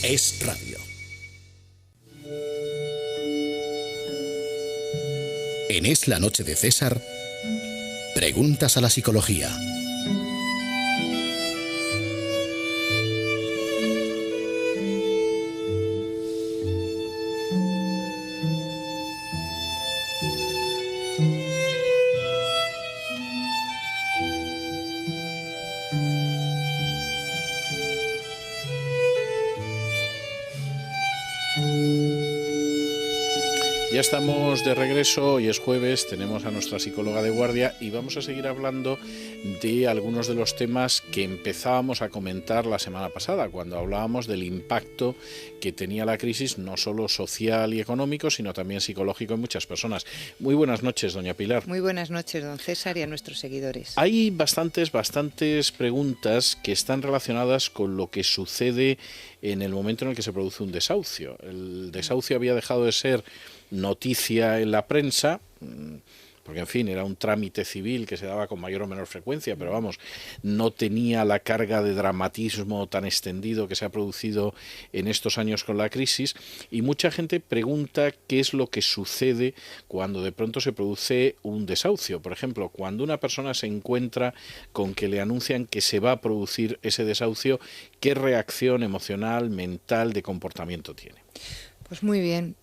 Es radio. En Es la noche de César, preguntas a la psicología. Ya estamos de regreso, hoy es jueves, tenemos a nuestra psicóloga de guardia y vamos a seguir hablando de algunos de los temas que empezábamos a comentar la semana pasada, cuando hablábamos del impacto que tenía la crisis, no solo social y económico, sino también psicológico en muchas personas. Muy buenas noches, doña Pilar. Muy buenas noches, don César, y a nuestros seguidores. Hay bastantes preguntas que están relacionadas con lo que sucede en el momento en el que se produce un desahucio. El desahucio había dejado de ser noticia en la prensa, porque en fin, era un trámite civil que se daba con mayor o menor frecuencia, pero vamos, no tenía la carga de dramatismo tan extendido que se ha producido en estos años con la crisis, y mucha gente pregunta qué es lo que sucede cuando de pronto se produce un desahucio. Por ejemplo, cuando una persona se encuentra con que le anuncian que se va a producir ese desahucio, ¿qué reacción emocional, mental, de comportamiento tiene? Pues muy bien.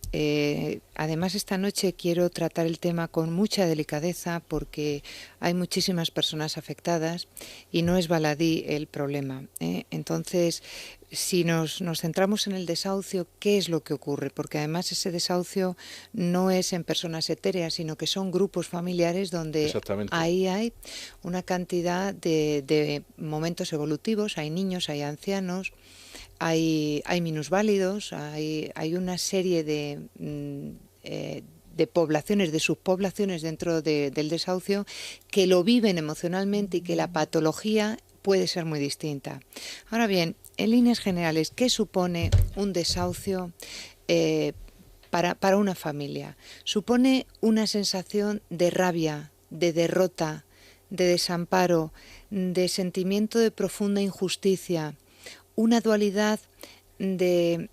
Además, esta noche quiero tratar el tema con mucha delicadeza porque hay muchísimas personas afectadas y no es baladí el problema, ¿eh? Entonces, si nos centramos en el desahucio, ¿qué es lo que ocurre? Porque además ese desahucio no es en personas etéreas, sino que son grupos familiares donde ahí hay una cantidad de momentos evolutivos, hay niños, hay ancianos, hay minusválidos, hay una serie de poblaciones, de subpoblaciones dentro del desahucio que lo viven emocionalmente y que la patología puede ser muy distinta. Ahora bien, en líneas generales, ¿qué supone un desahucio para una familia? Supone una sensación de rabia, de derrota, de desamparo, de sentimiento de profunda injusticia, una dualidad de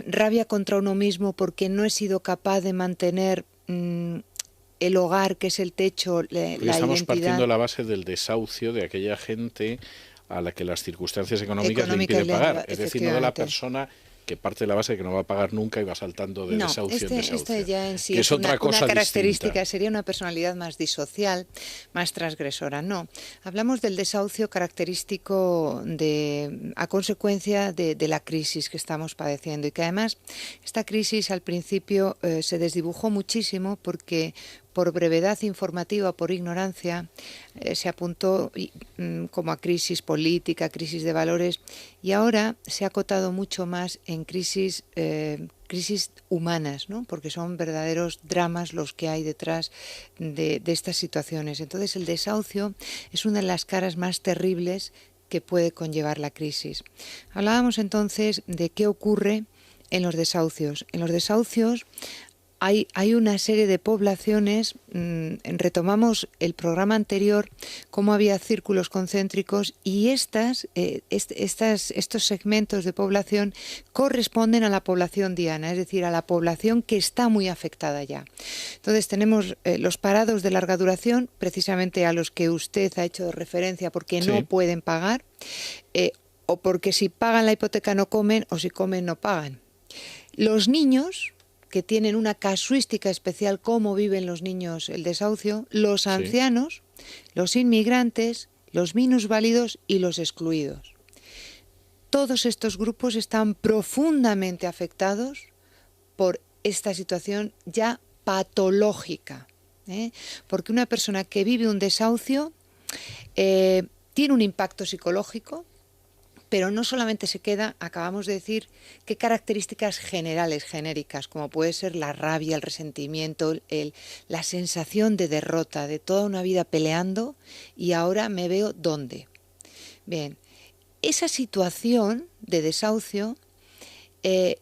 rabia contra uno mismo porque no he sido capaz de mantener el hogar, que es el techo, la estamos identidad. Partiendo de la base del desahucio de aquella gente a la que las circunstancias económicas le impiden pagar, es decir, no de la persona que parte de la base de que no va a pagar nunca y va saltando de desahucio en desahucio. Este ya en sí que es otra cosa una característica, distinta. sería una personalidad más disocial, más transgresora. No, hablamos del desahucio característico a consecuencia de la crisis que estamos padeciendo y que además esta crisis al principio se desdibujó muchísimo porque por brevedad informativa, por ignorancia, se apuntó como a crisis política, crisis de valores, y ahora se ha acotado mucho más en crisis humanas, ¿no? Porque son verdaderos dramas los que hay detrás de estas situaciones. Entonces el desahucio es una de las caras más terribles que puede conllevar la crisis. Hablábamos entonces de qué ocurre en los desahucios. En los desahucios hay una serie de poblaciones, retomamos el programa anterior, cómo había círculos concéntricos, y estos segmentos de población corresponden a la población diana, es decir, a la población que está muy afectada ya. Entonces tenemos los parados de larga duración, precisamente a los que usted ha hecho referencia porque no pueden pagar, o porque si pagan la hipoteca no comen, o si comen no pagan. Los niños, que tienen una casuística especial, cómo viven los niños el desahucio, los ancianos, los inmigrantes, los minusválidos y los excluidos. Todos estos grupos están profundamente afectados por esta situación ya patológica, ¿eh? Porque una persona que vive un desahucio tiene un impacto psicológico, pero no solamente se queda, acabamos de decir, qué características generales, genéricas, como puede ser la rabia, el resentimiento, la sensación de derrota, de toda una vida peleando y ahora me veo ¿dónde? Bien, esa situación de desahucio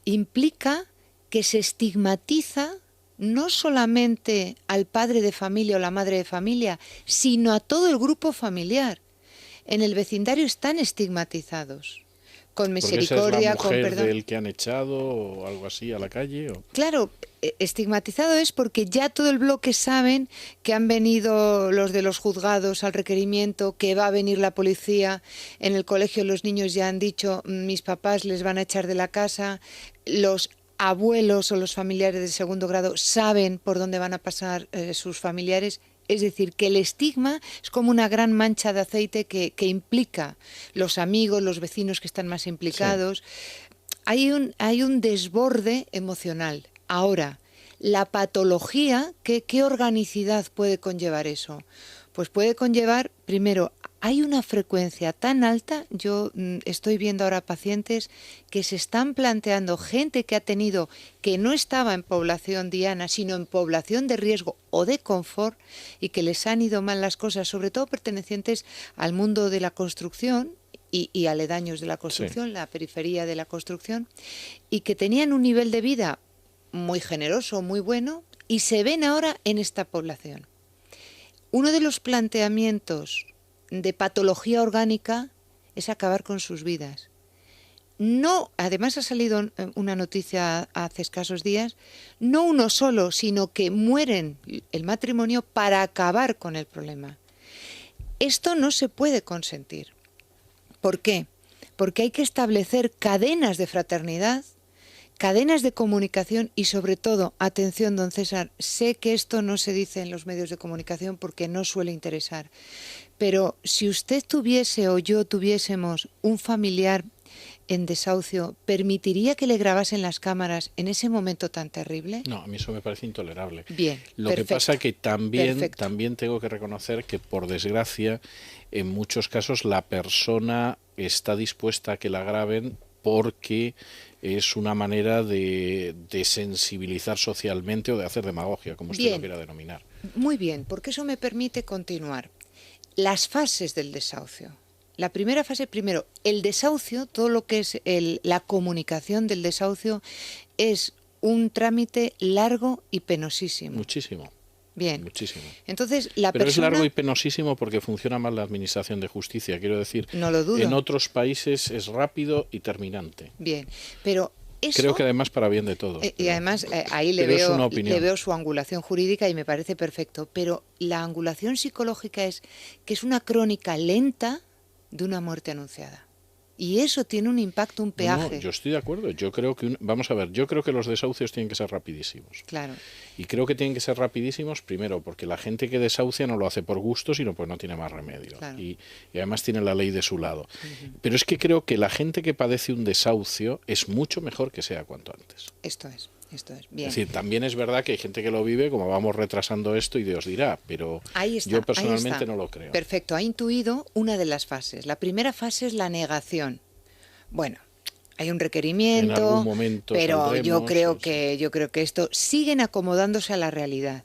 implica que se estigmatiza no solamente al padre de familia o la madre de familia, sino a todo el grupo familiar. En el vecindario están estigmatizados, con Porque esa es misericordia, la con mujer perdón. del que han echado o algo así a la calle. Claro, estigmatizado es porque ya todo el bloque saben que han venido los de los juzgados al requerimiento, que va a venir la policía. En el colegio los niños ya han dicho, mis papás les van a echar de la casa. Los abuelos o los familiares de segundo grado saben por dónde van a pasar sus familiares. Es decir, que el estigma es como una gran mancha de aceite que implica los amigos, los vecinos que están más implicados. Sí. Hay un desborde emocional. Ahora, la patología, ¿qué organicidad puede conllevar eso? Pues puede conllevar, primero, hay una frecuencia tan alta, yo estoy viendo ahora pacientes que se están planteando, gente que ha tenido, que no estaba en población diana, sino en población de riesgo o de confort, y que les han ido mal las cosas, sobre todo pertenecientes al mundo de la construcción, y aledaños de la construcción, sí, la periferia de la construcción, y que tenían un nivel de vida muy generoso, muy bueno, y se ven ahora en esta población. Uno de los planteamientos de patología orgánica es acabar con sus vidas. No, además ha salido una noticia hace escasos días, no uno solo, sino que mueren el matrimonio para acabar con el problema. Esto no se puede consentir. ¿Por qué? Porque hay que establecer cadenas de fraternidad, cadenas de comunicación y sobre todo, atención don César, sé que esto no se dice en los medios de comunicación porque no suele interesar, pero si usted tuviese o yo tuviésemos un familiar en desahucio, ¿permitiría que le grabasen las cámaras en ese momento tan terrible? No, a mí eso me parece intolerable. Bien, Lo perfecto, que pasa que también tengo que reconocer que, por desgracia, en muchos casos la persona está dispuesta a que la graben porque es una manera de sensibilizar socialmente o de hacer demagogia, como usted lo quiera denominar. Muy bien, porque eso me permite continuar. Las fases del desahucio. La primera fase, primero, el desahucio, todo lo que es la comunicación del desahucio es un trámite largo y penosísimo. Muchísimo. Bien. Muchísimo. Entonces, Pero es largo y penosísimo porque funciona mal la administración de justicia. Quiero decir, no lo dudo. En otros países es rápido y terminante. Bien, pero eso, creo que además para bien de todos. Y además ahí le veo su angulación jurídica y me parece perfecto. Pero la angulación psicológica es que es una crónica lenta de una muerte anunciada. Y eso tiene un impacto, un peaje. No, yo estoy de acuerdo. Yo creo que vamos a ver, yo creo que los desahucios tienen que ser rapidísimos. Claro. Y creo que tienen que ser rapidísimos, primero, porque la gente que desahucia no lo hace por gusto, sino pues no tiene más remedio. Claro. Y además tiene la ley de su lado. Uh-huh. Pero es que creo que la gente que padece un desahucio es mucho mejor que sea cuanto antes. Esto es bien. Es decir, también es verdad que hay gente que lo vive, como vamos retrasando esto y Dios dirá, pero yo personalmente no lo creo. Perfecto, ha intuido una de las fases. La primera fase es la negación. Bueno, hay un requerimiento, en algún momento pero saldremos, yo creo que esto siguen acomodándose a la realidad,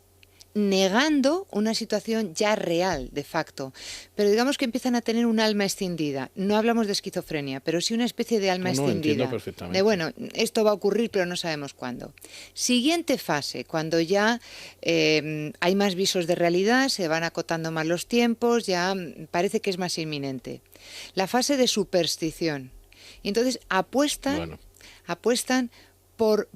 negando una situación ya real, de facto. Pero digamos que empiezan a tener un alma escindida. No hablamos de esquizofrenia, pero sí una especie de alma escindida. Entiendo perfectamente. De bueno, esto va a ocurrir, pero no sabemos cuándo. Siguiente fase, cuando ya hay más visos de realidad, se van acotando más los tiempos, ya parece que es más inminente. La fase de superstición. Y entonces apuestan por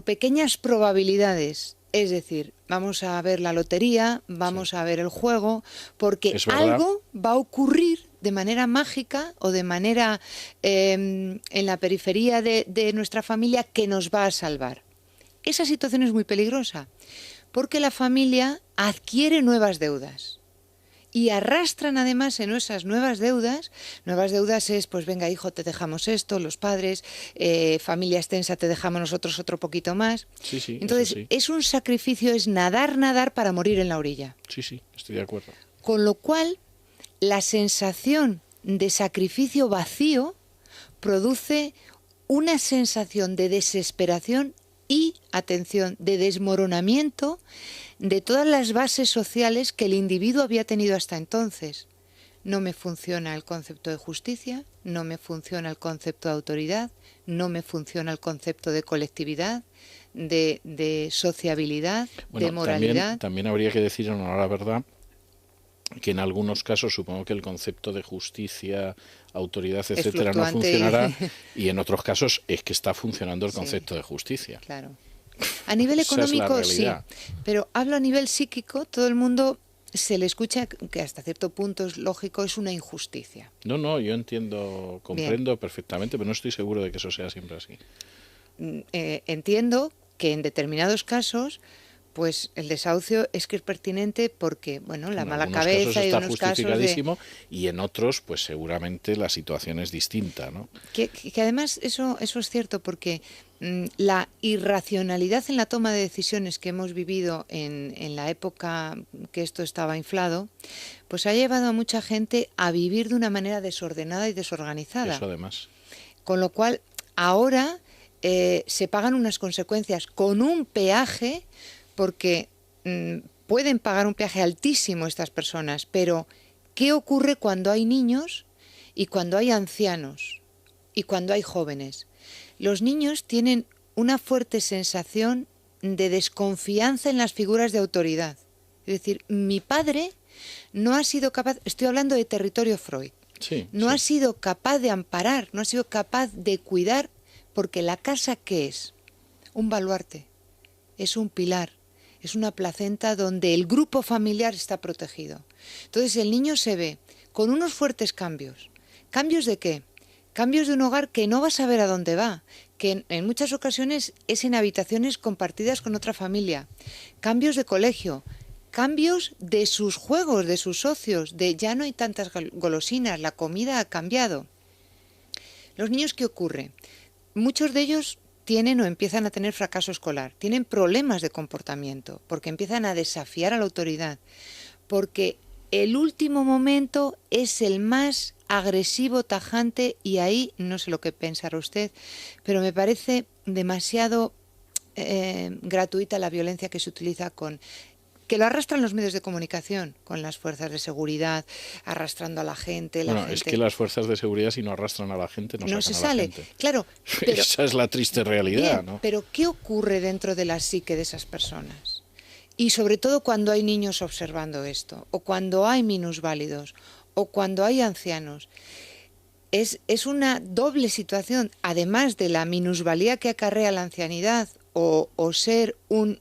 pequeñas probabilidades. Es decir, vamos a ver la lotería, vamos a ver el juego, porque algo va a ocurrir de manera mágica o de manera en la periferia de nuestra familia que nos va a salvar. Esa situación es muy peligrosa, porque la familia adquiere nuevas deudas. Y arrastran además en esas nuevas deudas es, pues venga hijo, te dejamos esto, los padres, familia extensa, te dejamos nosotros otro poquito más. Sí, entonces es un sacrificio, es nadar para morir en la orilla. Sí, estoy de acuerdo. Con lo cual, la sensación de sacrificio vacío produce una sensación de desesperación y, atención, de desmoronamiento de todas las bases sociales que el individuo había tenido hasta entonces. No me funciona el concepto de justicia, no me funciona el concepto de autoridad, no me funciona el concepto de colectividad, de sociabilidad, de moralidad. También habría que decir, en honor a la verdad, que en algunos casos supongo que el concepto de justicia, autoridad, etcétera, no fluctuante funcionará, y en otros casos es que está funcionando el Sí. concepto de justicia. Claro. A nivel Esa es la económico sí, realidad. pero hablo a nivel psíquico, todo el mundo se le escucha que hasta cierto punto es lógico, es una injusticia. No, yo entiendo, comprendo perfectamente, pero no estoy seguro de que eso sea siempre así. Entiendo que en determinados casos, pues el desahucio es que es pertinente porque, bueno, la En mala algunos casos cabeza y está unos casos de... justificadísimo y en otros, pues seguramente la situación es distinta, ¿no? Que además eso es cierto porque la irracionalidad en la toma de decisiones que hemos vivido en la época que esto estaba inflado, pues ha llevado a mucha gente a vivir de una manera desordenada y desorganizada. Eso además. Con lo cual, ahora se pagan unas consecuencias con un peaje, porque pueden pagar un peaje altísimo estas personas, pero ¿qué ocurre cuando hay niños y cuando hay ancianos y cuando hay jóvenes? Los niños tienen una fuerte sensación de desconfianza en las figuras de autoridad. Es decir, mi padre no ha sido capaz, estoy hablando de territorio Freud, Sí, no sí. ha sido capaz de amparar, no ha sido capaz de cuidar, porque la casa, ¿qué es? Un baluarte, es un pilar, es una placenta donde el grupo familiar está protegido. Entonces el niño se ve con unos fuertes cambios. ¿Cambios de qué? Cambios de un hogar que no va a saber a dónde va, que en muchas ocasiones es en habitaciones compartidas con otra familia. Cambios de colegio, cambios de sus juegos, de sus socios, de ya no hay tantas golosinas, la comida ha cambiado. Los niños, ¿qué ocurre? Muchos de ellos tienen o empiezan a tener fracaso escolar, tienen problemas de comportamiento, porque empiezan a desafiar a la autoridad, porque el último momento es el más agresivo, tajante, y ahí no sé lo que pensará usted, pero me parece demasiado gratuita la violencia que se utiliza que lo arrastran los medios de comunicación, con las fuerzas de seguridad, arrastrando a la gente. Bueno, es que las fuerzas de seguridad, si no arrastran a la gente, no no sacan se a la sale, gente. claro. Pero, esa es la triste realidad, bien, ¿no? pero ¿qué ocurre dentro de la psique de esas personas? Y sobre todo cuando hay niños observando esto, o cuando hay minusválidos, o cuando hay ancianos. Es una doble situación, además de la minusvalía que acarrea la ancianidad, o ser un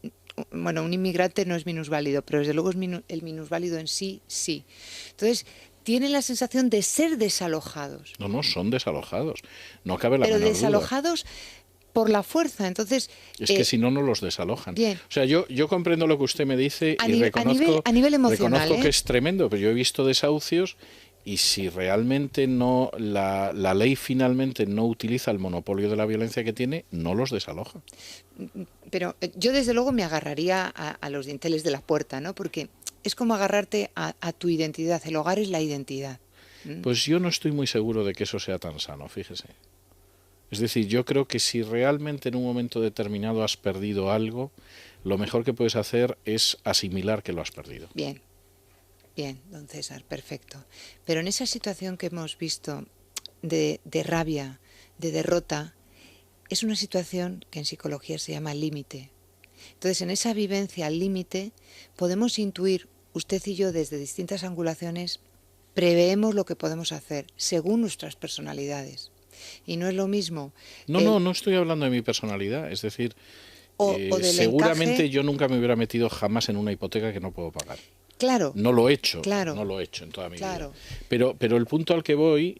inmigrante no es minusválido, pero desde luego el minusválido en sí, sí. Entonces, tienen la sensación de ser desalojados. No, son desalojados. No cabe la pero menor desalojados por la fuerza. Entonces, duda. Es que si no, no los desalojan. Bien. O sea, yo comprendo lo que usted me dice y a nivel emocional, reconozco que es tremendo, pero yo he visto desahucios y si realmente no la ley finalmente no utiliza el monopolio de la violencia que tiene, no los desaloja. Pero yo desde luego me agarraría a los dinteles de la puerta, ¿no? Porque es como agarrarte a tu identidad. El hogar es la identidad. Pues yo no estoy muy seguro de que eso sea tan sano, fíjese. Es decir, yo creo que si realmente en un momento determinado has perdido algo, lo mejor que puedes hacer es asimilar que lo has perdido. Bien, don César, perfecto. Pero en esa situación que hemos visto de rabia, de derrota, es una situación que en psicología se llama límite. Entonces, en esa vivencia al límite podemos intuir, usted y yo, desde distintas angulaciones, preveemos lo que podemos hacer según nuestras personalidades. Y no es lo mismo... No estoy hablando de mi personalidad, es decir, o del seguramente encaje. Yo nunca me hubiera metido jamás en una hipoteca que no puedo pagar. Claro. No lo he hecho, claro, no lo he hecho en toda mi claro. vida. Pero el punto al que voy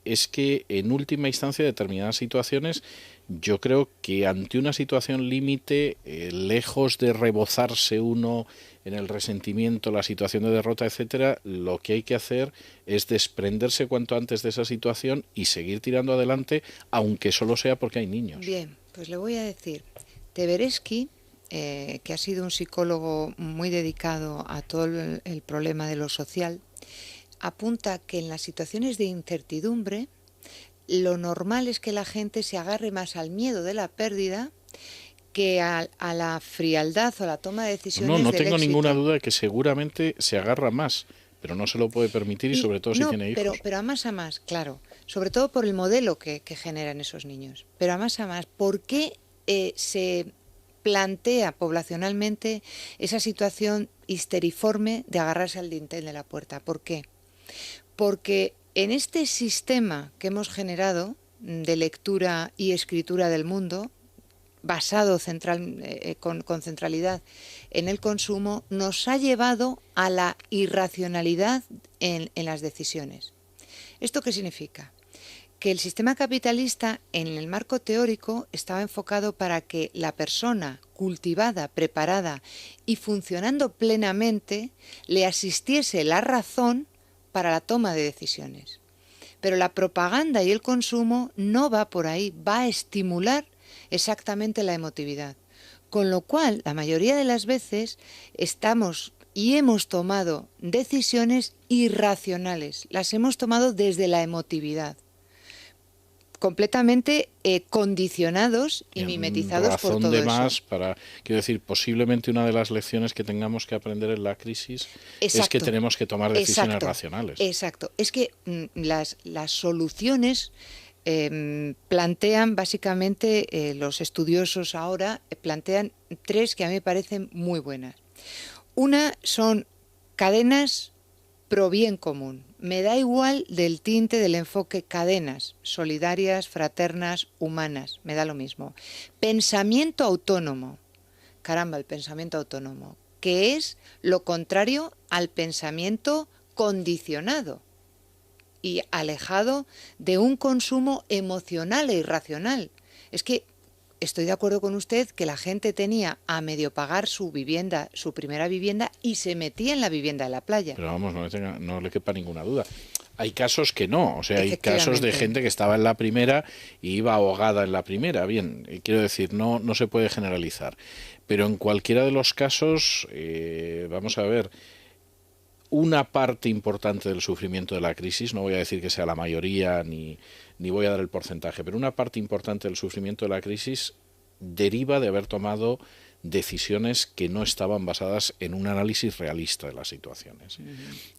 es que en última instancia determinadas situaciones, yo creo que ante una situación límite, lejos de rebozarse uno en el resentimiento, la situación de derrota, etcétera, lo que hay que hacer es desprenderse cuanto antes de esa situación y seguir tirando adelante, aunque solo sea porque hay niños. Bien, pues le voy a decir, Tversky, que ha sido un psicólogo muy dedicado a todo el problema de lo social, apunta que en las situaciones de incertidumbre, lo normal es que la gente se agarre más al miedo de la pérdida que a la frialdad o la toma de decisiones. No del tengo éxito. ninguna duda de que seguramente se agarra más, pero no se lo puede permitir y sobre todo si tiene hijos. Pero a más, claro, sobre todo por el modelo que generan esos niños. Pero a más, ¿por qué se plantea poblacionalmente esa situación histeriforme de agarrarse al dintel de la puerta. ¿Por qué? Porque en este sistema que hemos generado de lectura y escritura del mundo, basado con centralidad en el consumo, nos ha llevado a la irracionalidad en las decisiones. ¿Esto qué significa? Que el sistema capitalista, en el marco teórico, estaba enfocado para que la persona cultivada, preparada y funcionando plenamente le asistiese la razón para la toma de decisiones. Pero la propaganda y el consumo no va por ahí, va a estimular exactamente la emotividad. Con lo cual, la mayoría de las veces estamos y hemos tomado decisiones irracionales, las hemos tomado desde la emotividad, completamente condicionados y mimetizados por todo de eso. más para, quiero decir, posiblemente una de las lecciones que tengamos que aprender en la crisis es que tenemos que tomar decisiones racionales. Exacto, es que las soluciones plantean básicamente, los estudiosos ahora plantean tres que a mí me parecen muy buenas. Una son cadenas pro bien común. Me da igual del tinte del enfoque cadenas, solidarias, fraternas, humanas, me da lo mismo. Pensamiento autónomo, caramba, el pensamiento autónomo, que es lo contrario al pensamiento condicionado y alejado de un consumo emocional e irracional. Es que estoy de acuerdo con usted que la gente tenía a medio pagar su vivienda, su primera vivienda, y se metía en la vivienda de la playa. Pero vamos, no le quepa ninguna duda. Hay casos que no, o sea, hay casos de gente que estaba en la primera y iba ahogada en la primera. Bien, quiero decir, no se puede generalizar. Pero en cualquiera de los casos, vamos a ver, una parte importante del sufrimiento de la crisis, no voy a decir que sea la mayoría ni voy a dar el porcentaje, pero una parte importante del sufrimiento de la crisis deriva de haber tomado decisiones que no estaban basadas en un análisis realista de las situaciones.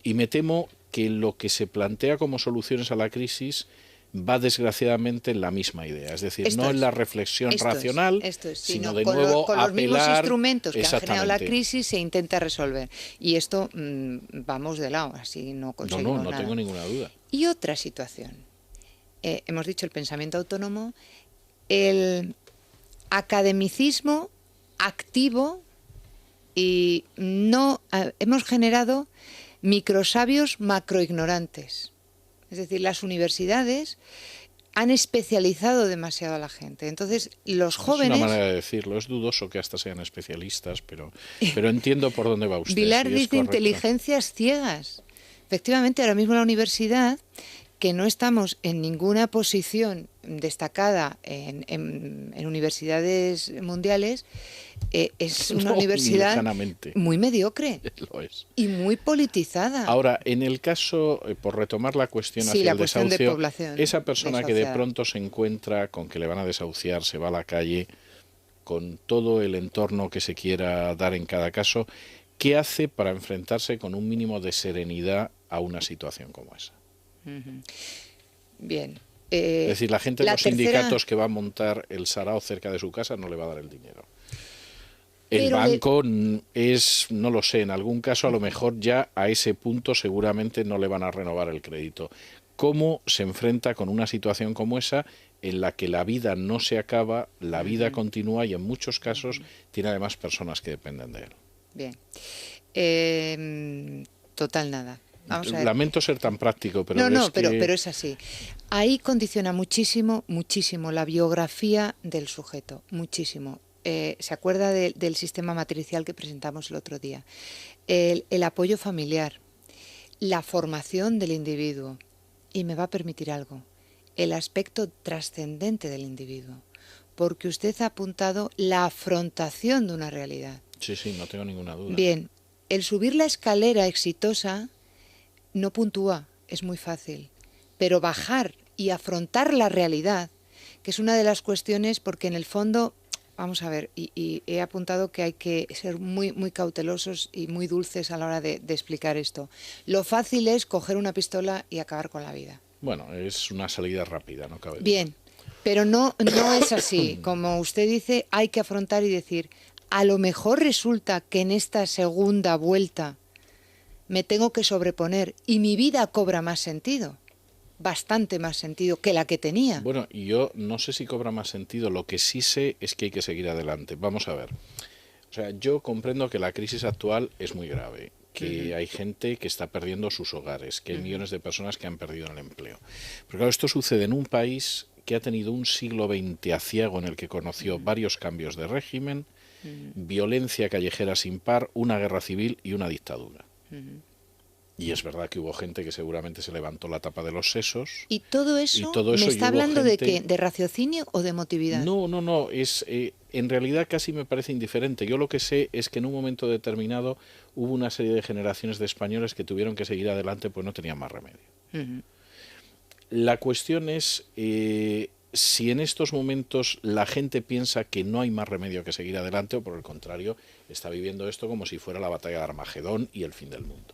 Y me temo que lo que se plantea como soluciones a la crisis va desgraciadamente en la misma idea, es decir, no en la reflexión racional, sino de nuevo con apelar, los mismos instrumentos que han generado la crisis se intenta resolver. Y esto vamos de lado, así no conseguimos nada. No tengo ninguna duda. Y otra situación, hemos dicho el pensamiento autónomo, el academicismo activo, y no hemos generado microsabios macroignorantes. Es decir, las universidades han especializado demasiado a la gente. Entonces, los jóvenes... Es una manera de decirlo, es dudoso que hasta sean especialistas, pero entiendo por dónde va usted. Vilar dice inteligencias ciegas. Efectivamente, ahora mismo la universidad, que no estamos en ninguna posición destacada en universidades mundiales, es una universidad muy mediocre. Lo es. Y muy politizada. Ahora, en el caso, por retomar la cuestión hacia el desahucio, esa persona que de pronto se encuentra con que le van a desahuciar, se va a la calle, con todo el entorno que se quiera dar en cada caso, ¿qué hace para enfrentarse con un mínimo de serenidad a una situación como esa? Bien. Es decir, la gente de los sindicatos que va a montar el sarao cerca de su casa no le va a dar el dinero. El banco es, no lo sé, en algún caso a lo mejor ya a ese punto seguramente no le van a renovar el crédito. ¿Cómo se enfrenta con una situación como esa en la que la vida no se acaba, la vida continúa y en muchos casos tiene además personas que dependen de él? Bien. Total nada. Vamos a ver. Lamento ser tan práctico, pero pero es así. Ahí condiciona muchísimo la biografía del sujeto, muchísimo. ¿Se acuerda del sistema matricial que presentamos el otro día? El apoyo familiar, la formación del individuo, y me va a permitir algo, el aspecto trascendente del individuo, porque usted ha apuntado la afrontación de una realidad. Sí, no tengo ninguna duda. Bien, el subir la escalera exitosa no puntúa, es muy fácil, pero bajar y afrontar la realidad, que es una de las cuestiones, porque en el fondo, vamos a ver, y he apuntado que hay que ser muy, muy cautelosos y muy dulces a la hora de explicar esto. Lo fácil es coger una pistola y acabar con la vida. Bueno, es una salida rápida, no cabe duda. Bien, Pero no es así. Como usted dice, hay que afrontar y decir, a lo mejor resulta que en esta segunda vuelta me tengo que sobreponer y mi vida cobra más sentido, bastante más sentido que la que tenía. Bueno, y yo no sé si cobra más sentido, lo que sí sé es que hay que seguir adelante. Vamos a ver. O sea, yo comprendo que la crisis actual es muy grave, que hay gente que está perdiendo sus hogares, que hay millones de personas que han perdido el empleo. Pero claro, esto sucede en un país que ha tenido un siglo XX aciago en el que conoció varios cambios de régimen, violencia callejera sin par, una guerra civil y una dictadura. Y es verdad que hubo gente que seguramente se levantó la tapa de los sesos. ¿Y todo eso, y me está hablando gente... de qué? ¿De raciocinio o de emotividad? No, es en realidad casi me parece indiferente. Yo lo que sé es que en un momento determinado hubo una serie de generaciones de españoles que tuvieron que seguir adelante pues no tenían más remedio. La cuestión es si en estos momentos la gente piensa que no hay más remedio que seguir adelante o por el contrario está viviendo esto como si fuera la batalla de Armagedón y el fin del mundo.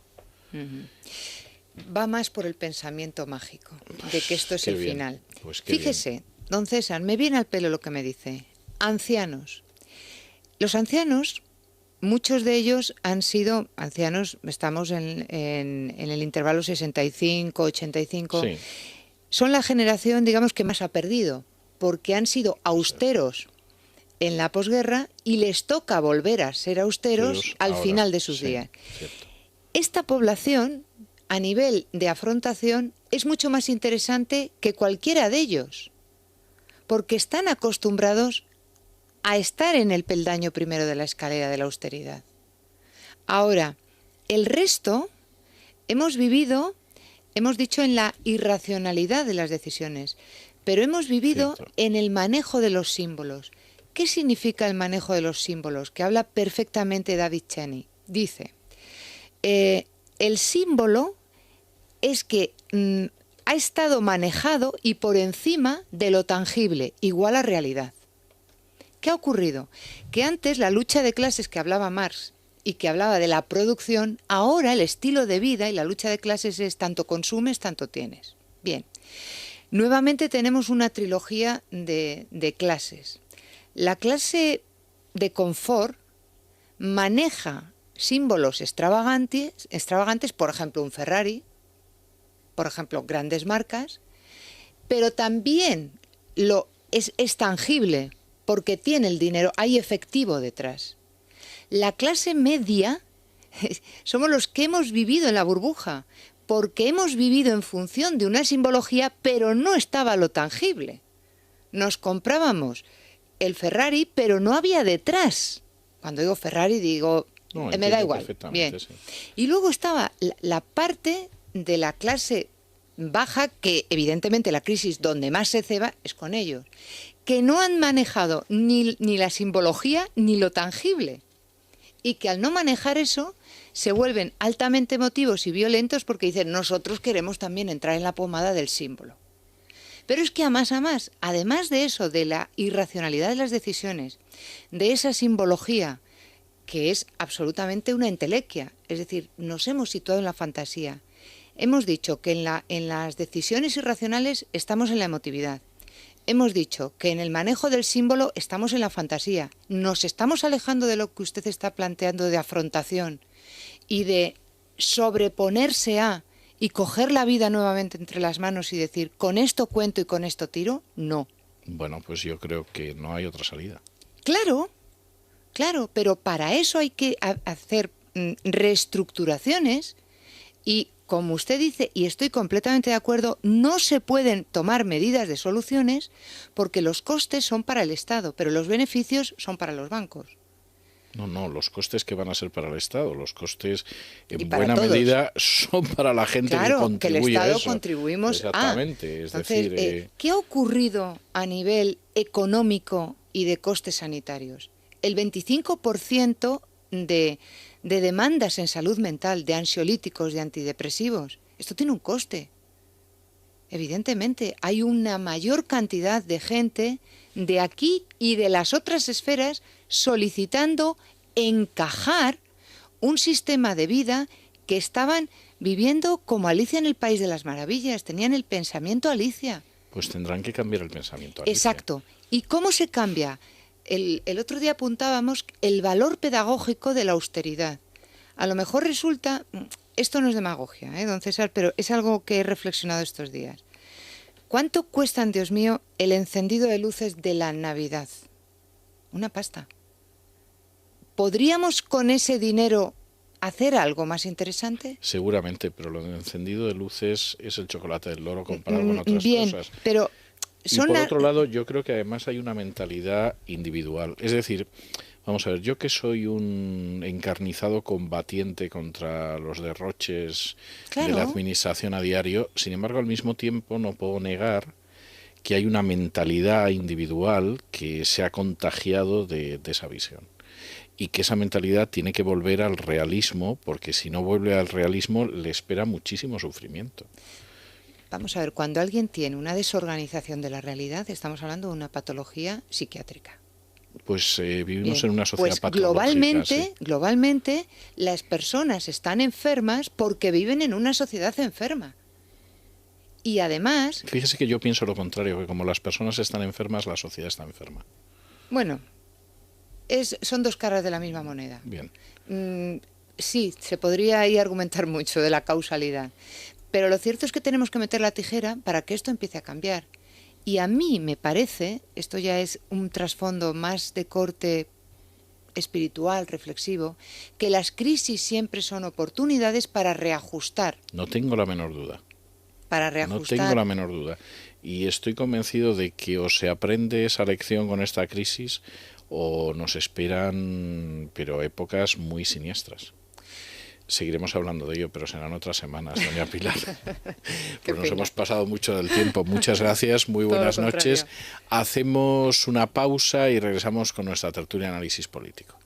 Va más por el pensamiento mágico de que esto es el final. Pues fíjese, don César, me viene al pelo lo que me dice. Ancianos. Los ancianos, muchos de ellos han sido ancianos, estamos en el intervalo 65-85, sí. Son la generación, digamos, que más ha perdido, porque han sido austeros en la posguerra y les toca volver a ser austeros al final de sus días. Cierto. Esta población, a nivel de afrontación, es mucho más interesante que cualquiera de ellos, porque están acostumbrados a estar en el peldaño primero de la escalera de la austeridad. Ahora, el resto hemos vivido, hemos dicho, en la irracionalidad de las decisiones, pero hemos vivido en el manejo de los símbolos. ¿Qué significa el manejo de los símbolos? Que habla perfectamente David Cheney. Dice, el símbolo es que ha estado manejado y por encima de lo tangible, igual a realidad. ¿Qué ha ocurrido? Que antes la lucha de clases que hablaba Marx y que hablaba de la producción, ahora el estilo de vida y la lucha de clases es tanto consumes, tanto tienes. Bien, nuevamente tenemos una trilogía de clases. La clase de confort maneja símbolos extravagantes, por ejemplo un Ferrari, por ejemplo grandes marcas, pero también es tangible porque tiene el dinero, hay efectivo detrás. La clase media somos los que hemos vivido en la burbuja, porque hemos vivido en función de una simbología, pero no estaba lo tangible. Nos comprábamos el Ferrari, pero no había detrás. Cuando digo Ferrari digo, me da igual. Bien. Sí. Y luego estaba la parte de la clase baja, que evidentemente la crisis donde más se ceba es con ellos, que no han manejado ni la simbología ni lo tangible. Y que al no manejar eso se vuelven altamente emotivos y violentos porque dicen, nosotros queremos también entrar en la pomada del símbolo. Pero es que además de eso, de la irracionalidad de las decisiones, de esa simbología que es absolutamente una entelequia, es decir, nos hemos situado en la fantasía. Hemos dicho que en las decisiones irracionales estamos en la emotividad. Hemos dicho que en el manejo del símbolo estamos en la fantasía. Nos estamos alejando de lo que usted está planteando de afrontación y de sobreponerse a y coger la vida nuevamente entre las manos y decir, con esto cuento y con esto tiro. No. Bueno, pues yo creo que no hay otra salida. Claro, pero para eso hay que hacer reestructuraciones y, como usted dice, y estoy completamente de acuerdo, no se pueden tomar medidas de soluciones porque los costes son para el Estado, pero los beneficios son para los bancos. No, los costes que van a ser para el Estado, los costes en buena medida son para la gente que contribuye que el Estado a eso. Contribuimos Exactamente, es entonces, decir... ¿qué ha ocurrido a nivel económico y de costes sanitarios? El 25% de demandas en salud mental, de ansiolíticos, de antidepresivos, esto tiene un coste. Evidentemente, hay una mayor cantidad de gente de aquí y de las otras esferas solicitando encajar un sistema de vida que estaban viviendo como Alicia en el País de las Maravillas, tenían el pensamiento Alicia. Pues tendrán que cambiar el pensamiento. Alicia. Exacto. ¿Y cómo se cambia? El otro día apuntábamos el valor pedagógico de la austeridad. A lo mejor resulta, esto no es demagogia, don César, pero es algo que he reflexionado estos días. ¿Cuánto cuestan, Dios mío, el encendido de luces de la Navidad? Una pasta. ¿Podríamos con ese dinero hacer algo más interesante? Seguramente, pero lo de encendido de luces es el chocolate del loro comparado con otras Bien, cosas. Pero y por otro lado, yo creo que además hay una mentalidad individual. Es decir, vamos a ver, yo que soy un encarnizado combatiente contra los derroches de la administración a diario, sin embargo, al mismo tiempo no puedo negar que hay una mentalidad individual que se ha contagiado de esa visión. Y que esa mentalidad tiene que volver al realismo, porque si no vuelve al realismo le espera muchísimo sufrimiento. Vamos a ver, cuando alguien tiene una desorganización de la realidad, estamos hablando de una patología psiquiátrica. Pues vivimos Bien, en una sociedad pues patológica. Globalmente, las personas están enfermas porque viven en una sociedad enferma. Y además... Fíjese que yo pienso lo contrario, que como las personas están enfermas, la sociedad está enferma. Bueno, son dos caras de la misma moneda. Bien. Sí, se podría ahí argumentar mucho de la causalidad. Pero lo cierto es que tenemos que meter la tijera para que esto empiece a cambiar. Y a mí me parece, esto ya es un trasfondo más de corte espiritual, reflexivo, que las crisis siempre son oportunidades para reajustar. No tengo la menor duda. Para reajustar. No tengo la menor duda. Y estoy convencido de que o se aprende esa lección con esta crisis o nos esperan, pero épocas muy siniestras. Seguiremos hablando de ello, pero serán otras semanas, doña Pilar. Pues nos hemos pasado mucho del tiempo. Muchas gracias, muy buenas noches. Hacemos una pausa y regresamos con nuestra tertulia de análisis político.